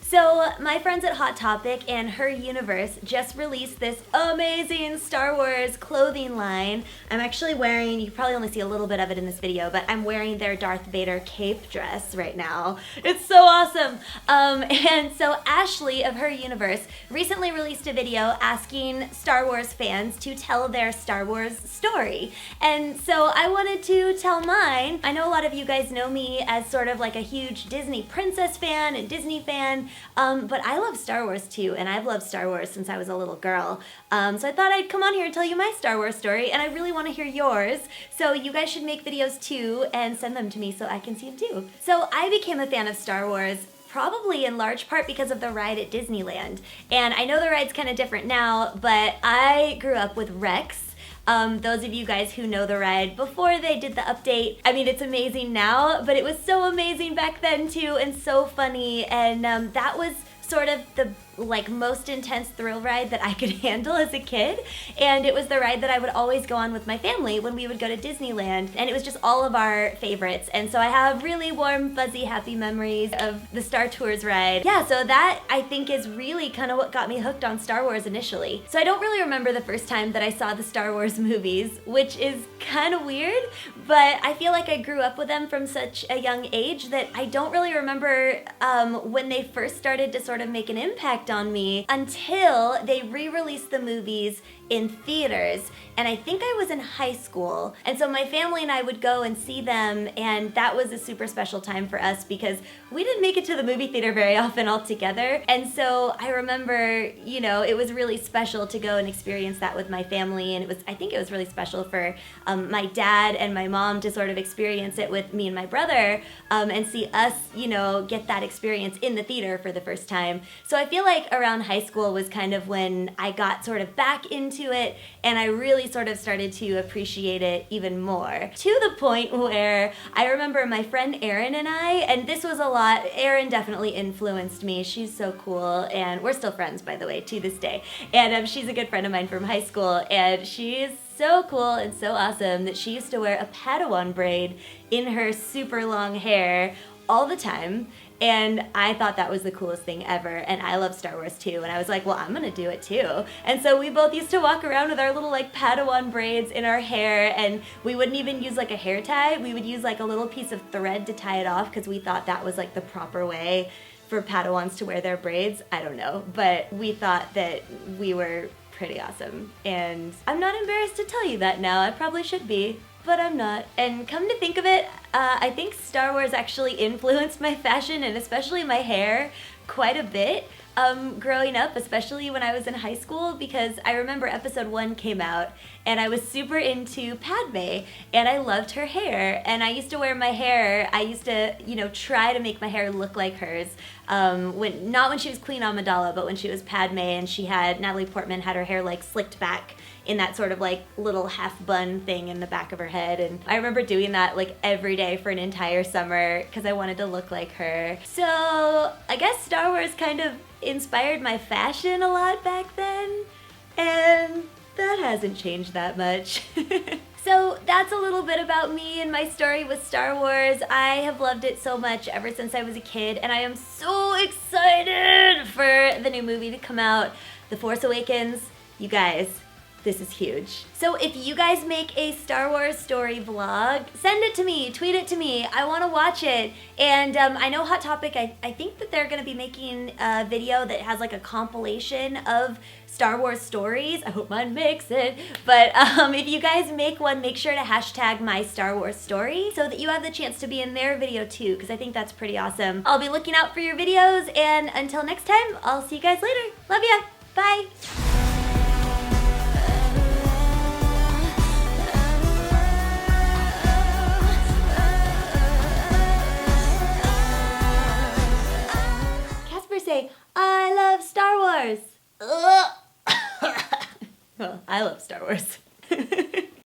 So my friends at Hot Topic and Her Universe just released this amazing Star Wars clothing line. I'm actually wearing, you probably only see a little bit of it in this video, but I'm wearing their Darth Vader cape dress right now. It's so awesome. And so Ashley of Her Universe recently released a video asking Star Wars fans to tell their Star Wars story. And so I wanted to tell mine. I know a lot of you guys know me as sort of like a huge Disney princess fan and Disney fan. But I love Star Wars too, and I've loved Star Wars since I was a little girl. So I thought I'd come on here and tell you my Star Wars story, and I really want to hear yours. So you guys should make videos too and send them to me so I can see them too. So I became a fan of Star Wars probably in large part because of the ride at Disneyland. And I know the ride's kind of different now, but I grew up with Rex. Those of you guys who know the ride before they did the update, I mean, it's amazing now, but it was so amazing back then too, and so funny, and that was sort of the most intense thrill ride that I could handle as a kid, and it was the ride that I would always go on with my family when we would go to Disneyland, and it was just all of our favorites, and so I have really warm, fuzzy, happy memories of the Star Tours ride. Yeah, so that I think is really kind of what got me hooked on Star Wars initially. So I don't really remember the first time that I saw the Star Wars movies, which is kind of weird, but I feel like I grew up with them from such a young age that I don't really remember when they first started to sort of make an impact on me until they re-released the movies in theaters, and I think I was in high school, and so my family and I would go and see them, and that was a super special time for us because we didn't make it to the movie theater very often all together, and so I remember, you know, it was really special to go and experience that with my family, and I think it was really special for my dad and my mom to sort of experience it with me and my brother, and see us, you know, get that experience in the theater for the first time. So I feel like around high school was kind of when I got sort of back into it, and I really sort of started to appreciate it even more, to the point where I remember my friend Erin and I, and this was a lot, Erin definitely influenced me. She's so cool, and we're still friends, by the way, to this day, and she's a good friend of mine from high school, and she is so cool and so awesome that she used to wear a Padawan braid in her super long hair all the time. And I thought that was the coolest thing ever, and I love Star Wars too, and I was like, well, I'm gonna do it too. And so we both used to walk around with our little like Padawan braids in our hair, and we wouldn't even use like a hair tie, we would use like a little piece of thread to tie it off because we thought that was like the proper way for Padawans to wear their braids. I don't know, but we thought that we were pretty awesome, and I'm not embarrassed to tell you that now. I probably should be, but I'm not. And come to think of it, I think Star Wars actually influenced my fashion and especially my hair quite a bit growing up, especially when I was in high school, because I remember episode 1 came out and I was super into Padme and I loved her hair, and I used to wear my hair, I used to, you know, try to make my hair look like hers, not when she was Queen Amidala, but when she was Padme, and Natalie Portman had her hair like slicked back in that sort of like little half bun thing in the back of her head, and I remember doing that like every day for an entire summer because I wanted to look like her. So I guess Star Wars kind of inspired my fashion a lot back then, and that hasn't changed that much. So that's a little bit about me and my story with Star Wars. I have loved it so much ever since I was a kid, and I am so excited for the new movie to come out, The Force Awakens. You guys, this is huge. So if you guys make a Star Wars story vlog, send it to me, tweet it to me. I want to watch it. And I know Hot Topic, I think that they're going to be making a video that has like a compilation of Star Wars stories. I hope mine makes it. But if you guys make one, make sure to hashtag my Star Wars story so that you have the chance to be in their video too, because I think that's pretty awesome. I'll be looking out for your videos, and until next time, I'll see you guys later. Love ya. Bye. Say, I love Star Wars. Well, I love Star Wars.